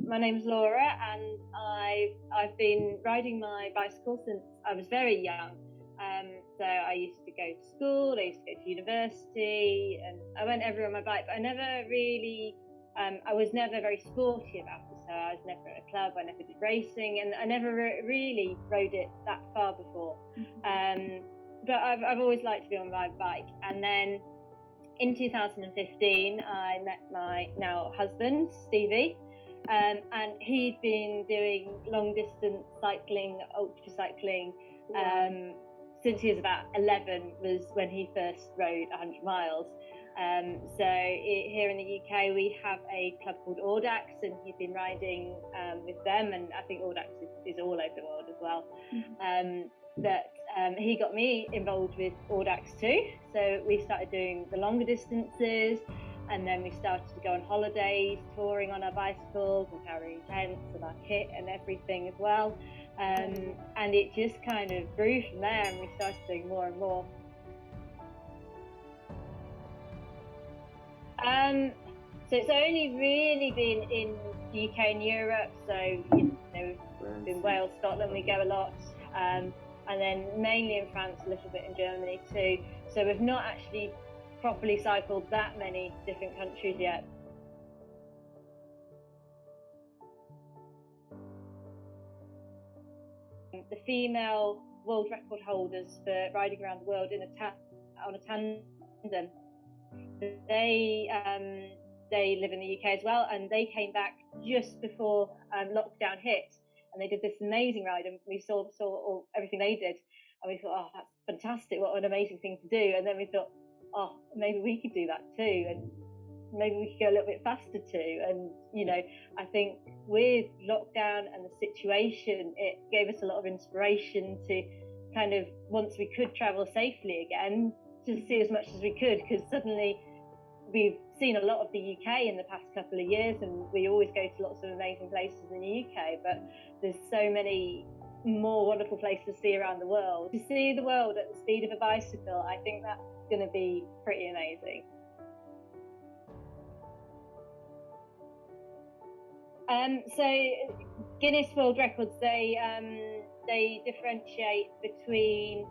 my name's Laura, and I've been riding my bicycle since I was very young. So I used to go to school, I used to go to university, and I went everywhere on my bike, but I never really, I was never very sporty about it. So I was never at a club, I never did racing, and I never really rode it that far before. But I've always liked to be on my bike. And then in 2015, I met my now husband, Stevie, and he'd been doing long distance cycling, ultra cycling, since he was about 11 was when he first rode 100 miles. Here in the UK, we have a club called Audax, and he's been riding with them, and I think Audax is all over the world as well. He got me involved with Audax too. So we started doing the longer distances, and then we started to go on holidays, touring on our bicycles and carrying tents and our kit and everything as well. And it just kind of grew from there, and we started doing more and more. So it's only really been in the UK and Europe. So, in Wales, Scotland, we go a lot. And then mainly in France, a little bit in Germany too. So we've not actually properly cycled that many different countries yet. The female world record holders for riding around the world on a tandem, they live in the UK as well, and they came back just before lockdown hit. And they did this amazing ride, and we saw everything they did, and we thought, oh, that's fantastic, what an amazing thing to do. And then we thought, oh, maybe we could do that too, and maybe we could go a little bit faster too. And I think with lockdown and the situation, it gave us a lot of inspiration to kind of, once we could travel safely again, to see as much as we could, because suddenly we've seen a lot of the UK in the past couple of years, and we always go to lots of amazing places in the UK, but there's so many more wonderful places to see around the world. To see the world at the speed of a bicycle, I think that's going to be pretty amazing. So Guinness World Records, they differentiate between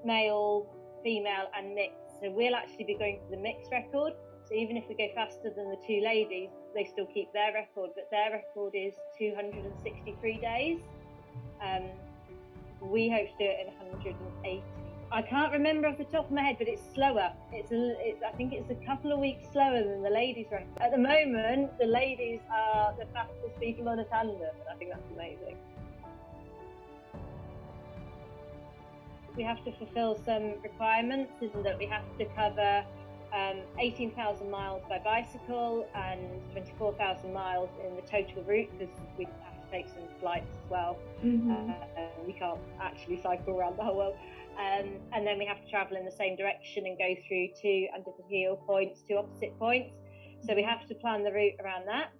male, female and mixed. So we'll actually be going for the mixed record. So even if we go faster than the two ladies, they still keep their record, but their record is 263 days. We hope to do it in 180. I can't remember off the top of my head, but it's slower. I think it's a couple of weeks slower than the ladies' record. At the moment, the ladies are the fastest people on a tandem, and I think that's amazing. We have to fulfill some requirements, in that we have to cover 18,000 miles by bicycle and 24,000 miles in the total route, because we have to take some flights as well. We can't actually cycle around the whole world. And then we have to travel in the same direction and go through two under-the-heel points, two opposite points. So we have to plan the route around that.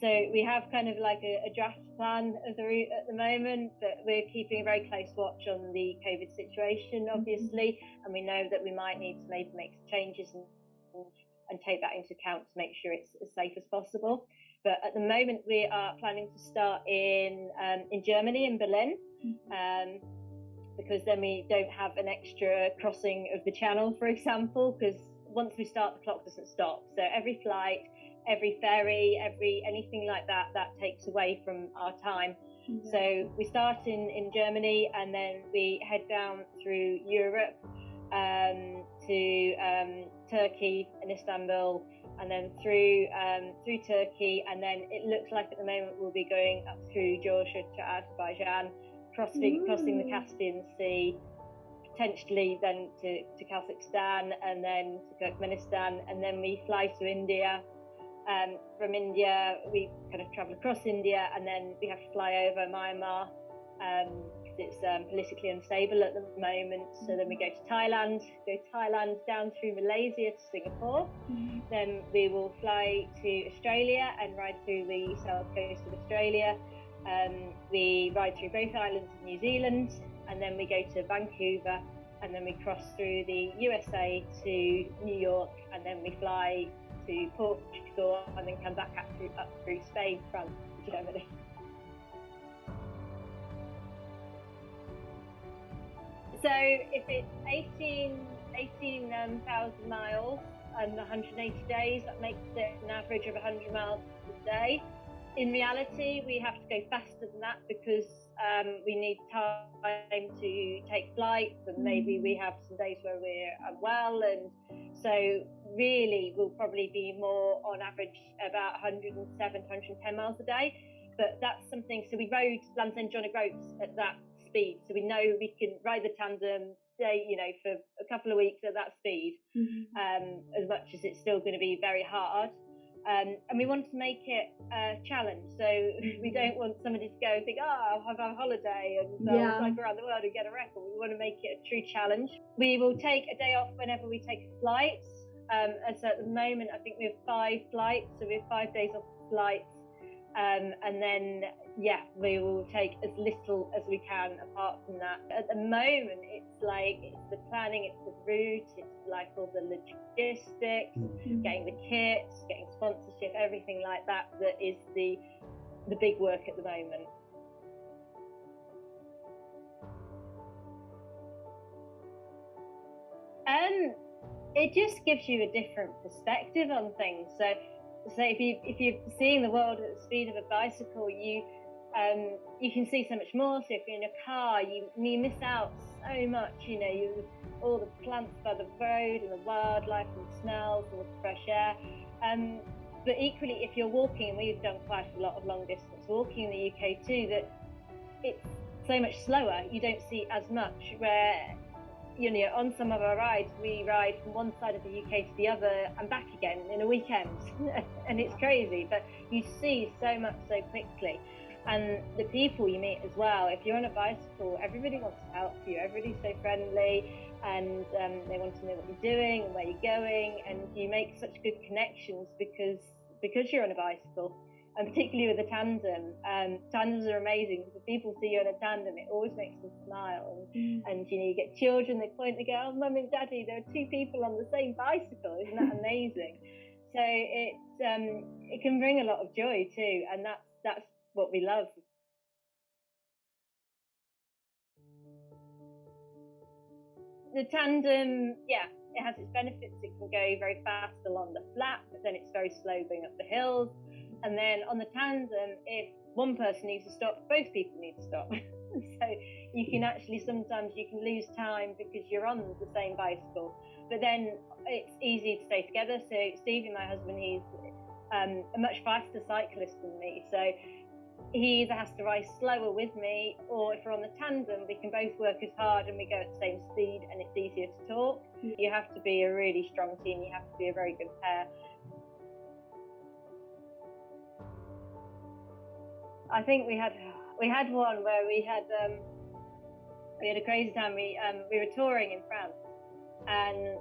So we have kind of like a draft plan of the route at the moment, but we're keeping a very close watch on the COVID situation, obviously, and we know that we might need to maybe make some changes and take that into account to make sure it's as safe as possible. But at the moment, we are planning to start in Germany, in Berlin, because then we don't have an extra crossing of the channel, for example, because once we start, the clock doesn't stop. So every flight, every ferry, anything like that takes away from our time. So we start in Germany, and then we head down through Europe to Turkey and Istanbul, and then through Turkey, and then it looks like at the moment we'll be going up through Georgia to Azerbaijan, crossing the Caspian Sea, potentially then to Kazakhstan, and then to Turkmenistan, and then we fly to India. From India, we kind of travel across India, and then we have to fly over Myanmar, because it's politically unstable at the moment. So then we go to Thailand, down through Malaysia to Singapore. Then we will fly to Australia and ride through the south coast of Australia. We ride through both islands of New Zealand, and then we go to Vancouver, and then we cross through the USA to New York, and then we fly to Portugal and then come back up through Spain, France, Germany. So if it's 18,000 miles and 180 days, that makes it an average of 100 miles a day. In reality, we have to go faster than that because we need time to take flights, and maybe we have some days where we're unwell, and so really we'll probably be more on average about 107, 110 miles a day. But that's something, so we rode Land's End John O'Groats at that speed, so we know we can ride the Tandem day, for a couple of weeks at that speed, as much as it's still going to be very hard. And we want to make it a challenge, so we don't want somebody to go and think, I'll have a holiday and I'll cycle around the world and get a record. We want to make it a true challenge. We will take a day off whenever we take a flight, and so at the moment I think we have 5 flights, so we have 5 days off flights, and then we will take as little as we can apart from that. At the moment it's the planning, it's the route, it's like all the logistics, getting the kits, getting sponsorship, everything like that is the big work at the moment. It just gives you a different perspective on things. So if you're seeing the world at the speed of a bicycle, you can see so much more. So if you're in a car, you miss out so much. All the plants by the road and the wildlife and the smells and the fresh air. But equally, if you're walking, and we've done quite a lot of long distance walking in the UK too, that it's so much slower. You don't see as much. Where on some of our rides, we ride from one side of the UK to the other and back again in a weekend, and it's crazy. But you see so much so quickly. And the people you meet as well, if you're on a bicycle, everybody wants to help you, everybody's so friendly, and they want to know what you're doing and where you're going, and you make such good connections because you're on a bicycle, and particularly with a tandem. Tandems are amazing because if people see you on a tandem, it always makes them smile, and you get children, they point, they go, Mum and Daddy, there are 2 people on the same bicycle, isn't that amazing? So it can bring a lot of joy too, and that's what we love. The tandem, it has its benefits. It can go very fast along the flat, but then it's very slow going up the hills. And then on the tandem, if one person needs to stop, both people need to stop. So you can actually, sometimes you can lose time because you're on the same bicycle, but then it's easy to stay together. So Steven, my husband, he's a much faster cyclist than me, so he either has to ride slower with me, or if we're on the tandem, we can both work as hard and we go at the same speed, and it's easier to talk. You have to be a really strong team. You have to be a very good pair. I think we had one where we had a crazy time. We were touring in France, and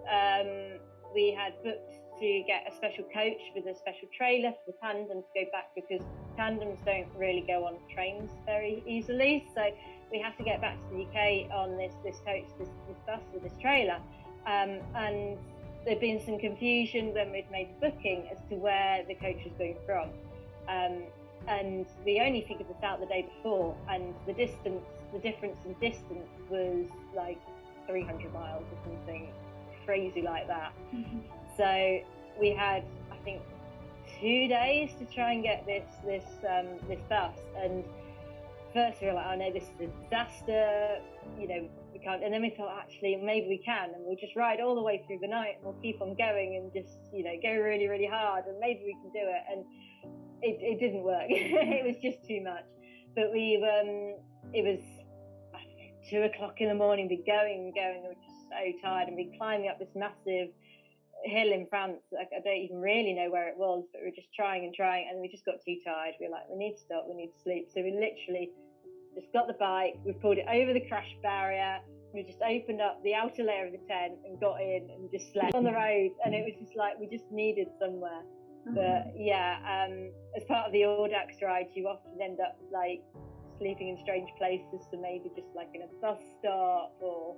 we had booked to get a special coach with a special trailer for the tandem to go back, because tandems don't really go on trains very easily. So we had to get back to the UK on this coach, this bus with this trailer. And there'd been some confusion when we'd made the booking as to where the coach was going from. And we only figured this out the day before, and the difference in distance was like 300 miles or something crazy like that. So we had, I think, 2 days to try and get this bus. And first we were like, oh no, this is a disaster, we can't. And then we thought, actually, maybe we can, and we'll just ride all the way through the night, and we'll keep on going and just, go really, really hard, and maybe we can do it. And it didn't work. It was just too much. But it was 2 o'clock in the morning, we'd going, we were just so tired, and we'd climbing up this massive hill in France. I don't even really know where it was, but we were just trying, and we just got too tired. We were like, we need to stop, we need to sleep. So we literally just got the bike, we pulled it over the crash barrier, we just opened up the outer layer of the tent and got in and just slept on the road. And it was just like, we just needed somewhere. But as part of the Audax rides, you often end up like sleeping in strange places, so maybe just like in a bus stop or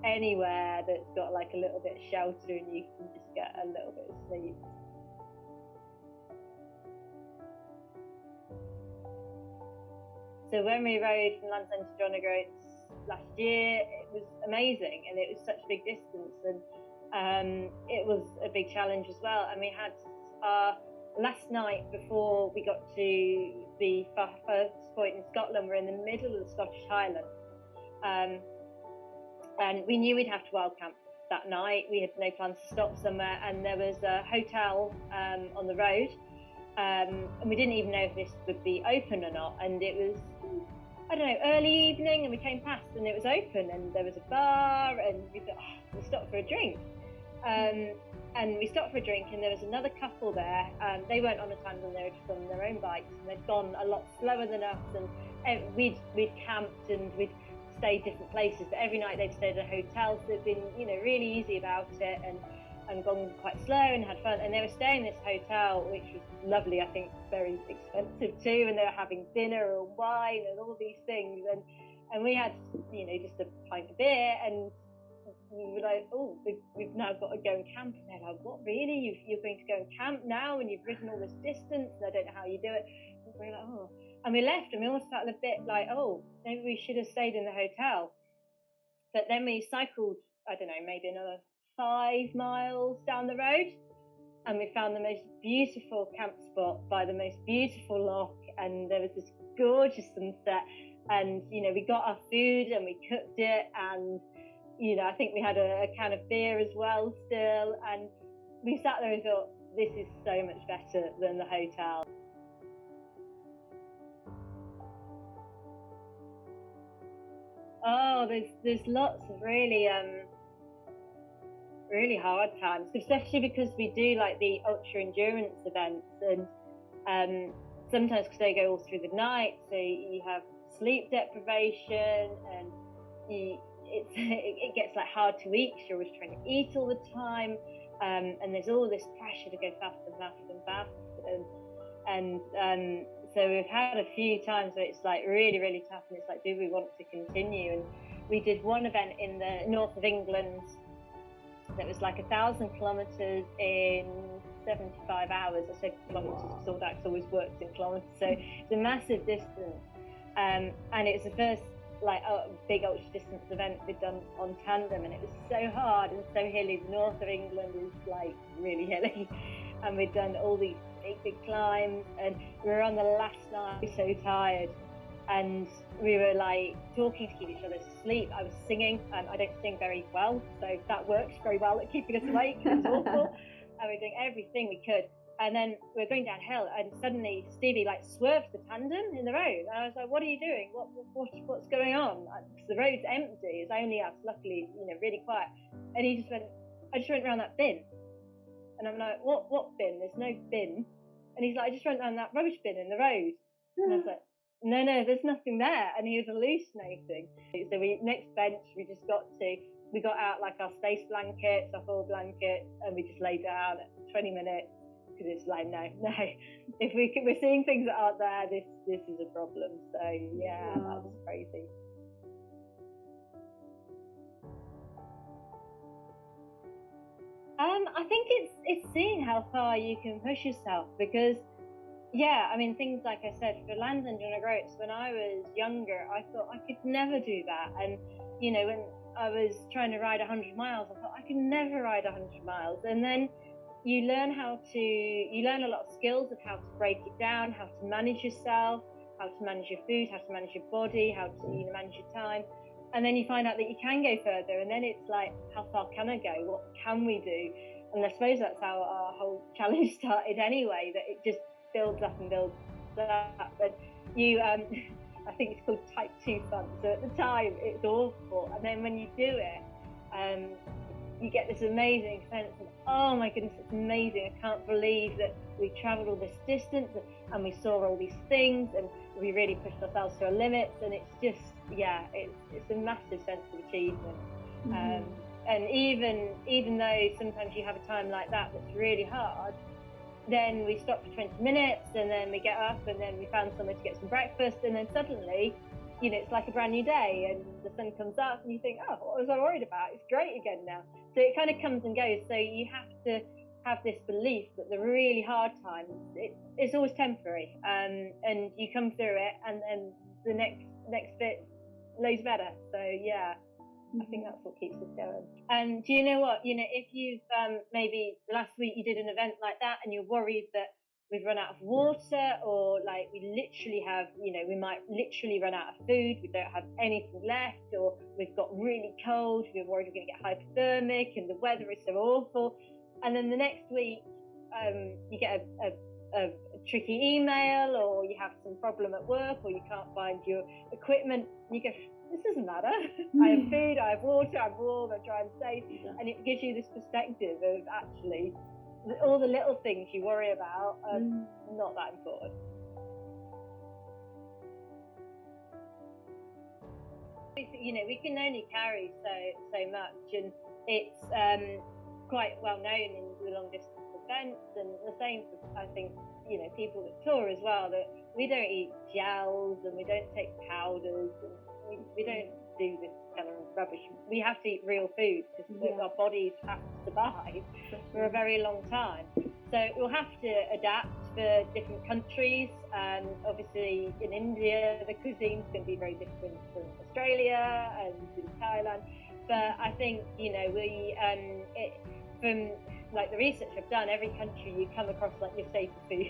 anywhere that's got like a little bit of shelter, and you can just get a little bit of sleep. So when we rode from Land's End to John O'Groats last year, it was amazing, and it was such a big distance, and it was a big challenge as well. And we had our last night before we got to the first point in Scotland. We're in the middle of the Scottish Highlands, and we knew we'd have to wild camp that night. We had no plans to stop somewhere, and there was a hotel on the road, and we didn't even know if this would be open or not. And it was, I don't know, early evening, and we came past and it was open, and there was a bar, and we thought, we'll stop for a drink. And we stopped for a drink, and there was another couple there. They weren't on a tandem, they were just on their own bikes, and they'd gone a lot slower than us, and we'd camped and we'd stayed different places, but every night they'd stayed at hotels. They'd been, really easy about it, and gone quite slow and had fun. And they were staying in this hotel, which was lovely, I think very expensive too, and they were having dinner and wine and all these things, and we had, just a pint of beer, and we were like, oh, we've now got to go and camp. And they're like, what, really? You're going to go and camp now, and you've ridden all this distance, and I don't know how you do it. And we were like, oh. And we left, and we almost felt a bit like, oh, maybe we should have stayed in the hotel. But then we cycled, I don't know, maybe another 5 miles down the road, and we found the most beautiful camp spot by the most beautiful loch, and there was this gorgeous sunset, and we got our food and we cooked it, and I think we had a can of beer as well still, and we sat there and thought, this is so much better than the hotel. Oh, there's lots of really hard times, especially because we do like the ultra endurance events, and sometimes because they go all through the night, so you have sleep deprivation, and it gets like hard to eat because you're always trying to eat all the time, and there's all this pressure to go faster and faster and faster, and so we've had a few times where it's like really, really tough, and it's like, do we want to continue? And we did one event in the north of England that was like 1,000 kilometres in 75 hours. I said kilometres because all that always works in kilometres, so it's a massive distance, and it's the first big ultra distance event we'd done on Tandem, and it was so hard and so hilly. The north of England is like really hilly, and we'd done all these big climbs, and we were on the last night, we were so tired, and we were like talking to keep each other asleep. I was singing, I don't sing very well, so that works very well at keeping us awake. It was awful, and we were doing everything we could. And then we were going downhill, and suddenly Stevie swerved the tandem in the road, and I was like, what are you doing? What's going on? Because the road's empty, it's only us, luckily, really quiet. And he just went, I just went around that bin. And I'm like, what bin? There's no bin. And he's like, I just went around that rubbish bin in the road. And I was like, no, there's nothing there. And he was hallucinating. So next bench, we got out like our space blankets, our full blankets, and we just lay down at 20 minutes. Because it's like, no, if we're seeing things that aren't there, this is a problem. So yeah, that was crazy. I think it's seeing how far you can push yourself, because things like I said, for Land's End and John O'Groats, when I was younger, I thought I could never do that. And when I was trying to ride 100 miles, I thought I could never ride 100 miles. And then you learn a lot of skills of how to break it down, how to manage yourself, how to manage your food, how to manage your body, how to manage your time. And then you find out that you can go further, and then it's like, how far can I go? What can we do? And I suppose that's how our whole challenge started anyway, that it just builds up and builds up. And I think it's called type 2 fun. So at the time, it's awful. And then when you do it, you get this amazing sense of, oh my goodness, it's amazing. I can't believe that we travelled all this distance, and we saw all these things, and we really pushed ourselves to our limits. And it's just, it's a massive sense of achievement. Mm-hmm. And even though sometimes you have a time like that that's really hard, then we stop for 20 minutes, and then we get up, and then we found somewhere to get some breakfast, and then suddenly, it's like a brand new day, and the sun comes up, and you think, oh, what was I worried about? It's great again now. So it kind of comes and goes. So you have to have this belief that the really hard times, it's always temporary, and you come through it, and then the next bit loads better. So yeah, I think that's what keeps us going. And do you know what? If you've maybe last week you did an event like that and you're worried that we've run out of water, or like we literally have, we might literally run out of food, we don't have anything left, or we've got really cold, we're worried we're going to get hypothermic and the weather is so awful. And then the next week you get a tricky email, or you have some problem at work, or you can't find your equipment, and you go, this doesn't matter. I have food, I have water, I'm warm, I'm dry and safe. And it gives you this perspective of actually all the little things you worry about are not that important. We can only carry so much, and it's quite well known in the long distance events, and the same for, I think, people that tour as well, that we don't eat gels and we don't take powders, and we don't do this kind of rubbish. We have to eat real food because our bodies have to survive for a very long time. So we'll have to adapt for different countries. Obviously in India, the cuisine's going to be very different from Australia and in Thailand. But I think, from like the research I've done, every country you come across like your staple foods.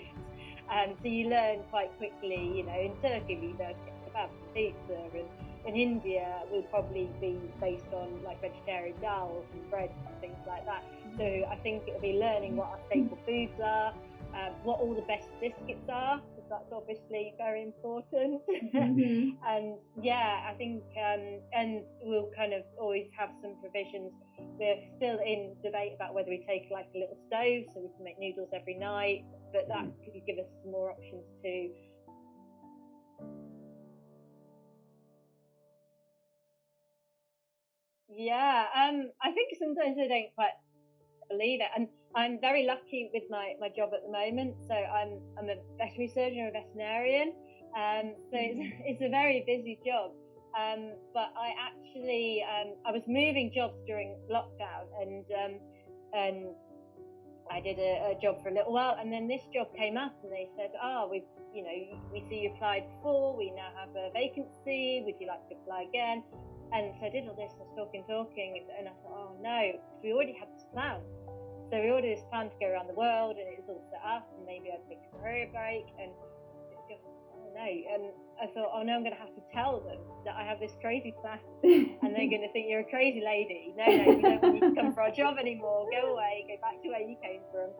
So you learn quite quickly, in Turkey we learn kebab and pizza, and in India will probably be based on like vegetarian dals and bread and things like that. So I think it'll be learning what our staple foods are, what all the best biscuits are, because that's obviously very important. And I think, and we'll kind of always have some provisions. We're still in debate about whether we take like a little stove so we can make noodles every night, but that could give us some more options too. Yeah, I think sometimes I don't quite believe it, and I'm very lucky with my job at the moment. So I'm a veterinary surgeon or a veterinarian, so it's a very busy job. But I actually I was moving jobs during lockdown, and I did a job for a little while, and then this job came up, and they said, we see you applied before, we now have a vacancy, would you like to apply again? And so I did all this, I was talking, and I thought, oh no, because we already had this plan. So we already had this plan to go around the world, and it was all set up, and maybe I'd take a career break, and it's just, oh no. And I thought, oh no, I'm going to have to tell them that I have this crazy plan, and they're going to think you're a crazy lady. No, we don't want you to come for our job anymore. Go away, go back to where you came from.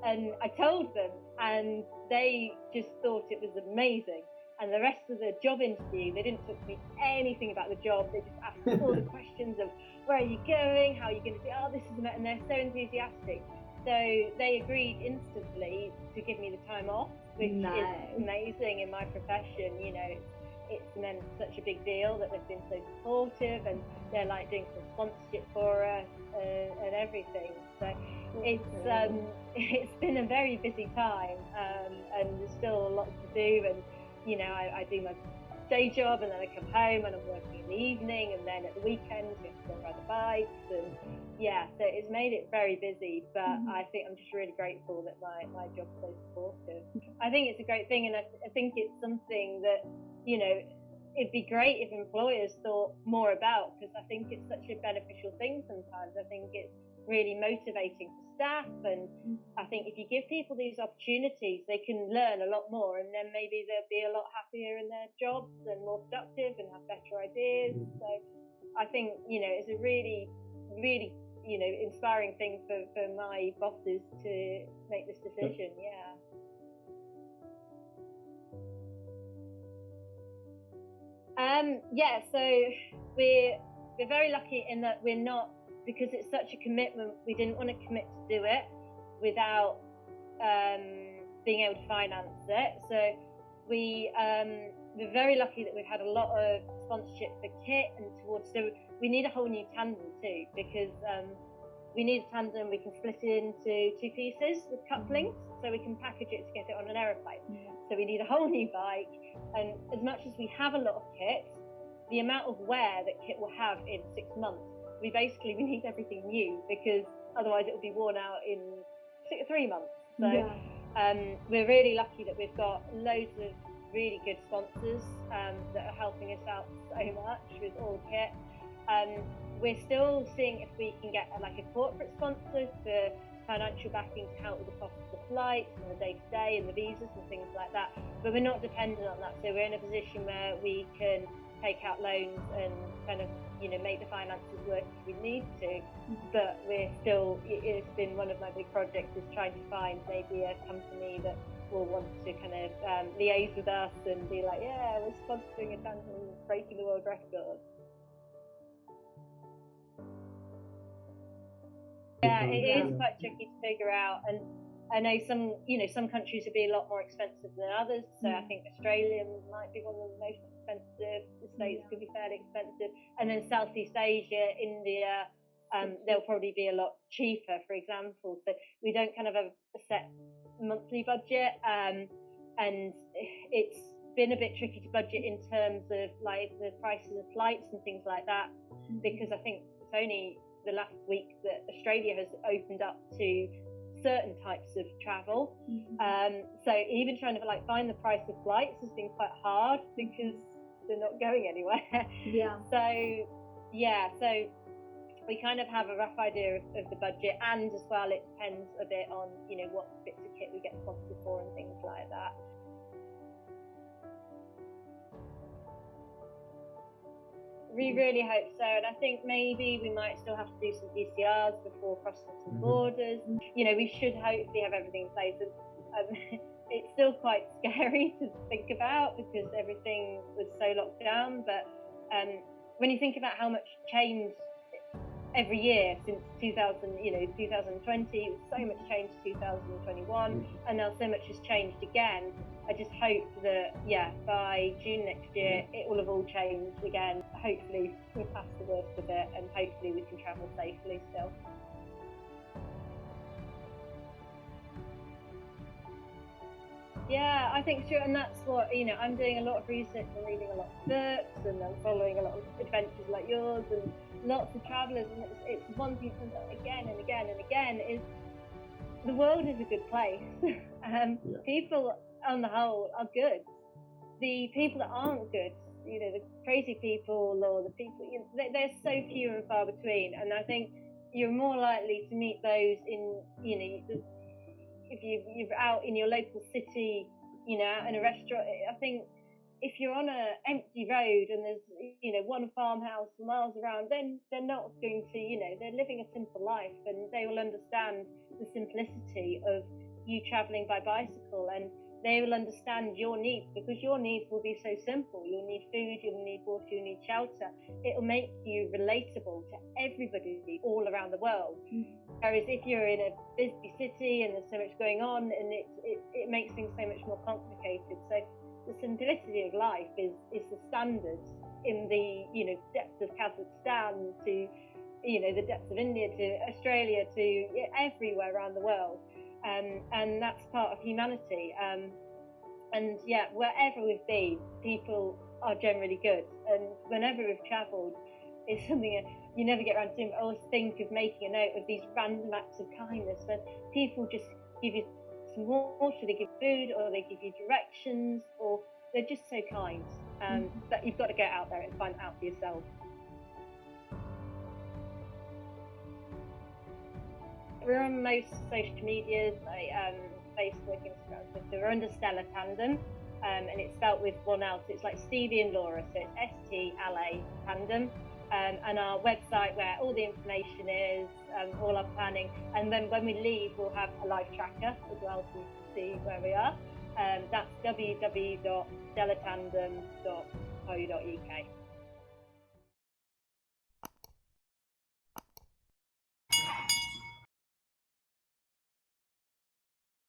And I told them, and they just thought it was amazing. And the rest of the job interview, they didn't talk to me anything about the job. They just asked all the questions of where are you going, how are you going to do, this is and they're so enthusiastic. So they agreed instantly to give me the time off, which is amazing in my profession. It's meant such a big deal that they've been so supportive, and they're like doing some sponsorship for us and everything. So it's been a very busy time, and there's still a lot to do. And I do my day job, and then I come home and I'm working in the evening, and then at the weekends we have to go ride the bikes, and so it's made it very busy. But I think I'm just really grateful that my job's so supportive. I think it's a great thing, and I think it's something that it'd be great if employers thought more about, because I think it's such a beneficial thing sometimes. I think it's really motivating for staff, and I think if you give people these opportunities, they can learn a lot more, and then maybe they'll be a lot happier in their jobs and more productive and have better ideas. So I think it's a really, really inspiring thing for my bosses to make this decision. So we're very lucky in that we're not, because it's such a commitment, we didn't want to commit to do it without being able to finance it. So we're very lucky that we've had a lot of sponsorship for kit and so we need a whole new tandem too, because we need a tandem we can split it into two pieces with couplings, so we can package it to get it on an aeroplane. So we need a whole new bike, and as much as we have a lot of kit, the amount of wear that kit will have in 6 months, we need everything new, because otherwise it will be worn out in 3 months. So we're really lucky that we've got loads of really good sponsors that are helping us out so much with all kit. We're still seeing if we can get like a corporate sponsor for financial backing to help with the cost of the flights and the day-to-day and the visas and things like that. But we're not dependent on that. So we're in a position where we can take out loans and kind of, make the finances work if we need to. But we're still, it's been one of my big projects is trying to find maybe a company that will want to kind of liaise with us and be like, yeah, we're sponsoring a Tandem breaking the world record. Yeah, it is quite tricky to figure out, and I know some countries would be a lot more expensive than others. So I think Australia might be one of the most expensive. The States could be fairly expensive, and then Southeast Asia, India, they'll probably be a lot cheaper, for example. So we don't kind of have a set monthly budget, and it's been a bit tricky to budget in terms of like the prices of flights and things like that, because I think it's only the last week that Australia has opened up to certain types of travel. So even trying to like find the price of flights has been quite hard because they're not going anywhere. So we kind of have a rough idea of the budget, and as well it depends a bit on what bits of kit we get sponsored for and things like that. We really hope so, and I think maybe we might still have to do some PCRs before crossing some borders. We should hopefully have everything in place. It's still quite scary to think about because everything was so locked down, but when you think about how much change every year since 2020, so much changed 2021, and now so much has changed again. I just hope that by June next year it will have all changed again. Hopefully we're past the worst of it, and hopefully we can travel safely still. Yeah, I think true, and that's what I'm doing a lot of research and reading a lot of books, and I'm following a lot of adventures like yours and lots of travellers, and it's one thing that comes up again and again and again is the world is a good place. People on the whole are good. The people that aren't good, the crazy people or the people, they're so few and far between, and I think you're more likely to meet those in if you're out in your local city, out in a restaurant. I think if you're on an empty road and there's one farmhouse for miles around, then they're not going to, they're living a simple life, and they will understand the simplicity of you traveling by bicycle, and they will understand your needs, because your needs will be so simple. You'll need food, you'll need water, you'll need shelter. It'll make you relatable to everybody all around the world. Whereas if you're in a busy city and there's so much going on, and it makes things so much more complicated. So the simplicity of life is the standard in the depths of Kazakhstan to the depths of India to Australia to everywhere around the world, and that's part of humanity. And wherever we've been, people are generally good, and whenever we've travelled, it's something you never get around to. I always think of making a note of these random acts of kindness when people just give you some water, they give food, or they give you directions, or they're just so kind. That you've got to get out there and find out for yourself. We're on most social medias like Facebook, Instagram, Twitter. We're under SteLa Tandem, and it's spelt with one L, so it's like Stevie and Laura, so it's STLA Tandem. And our website where all the information is, all our planning, and then when we leave we'll have a live tracker as well, so you can see where we are. That's www.stelatandem.co.uk.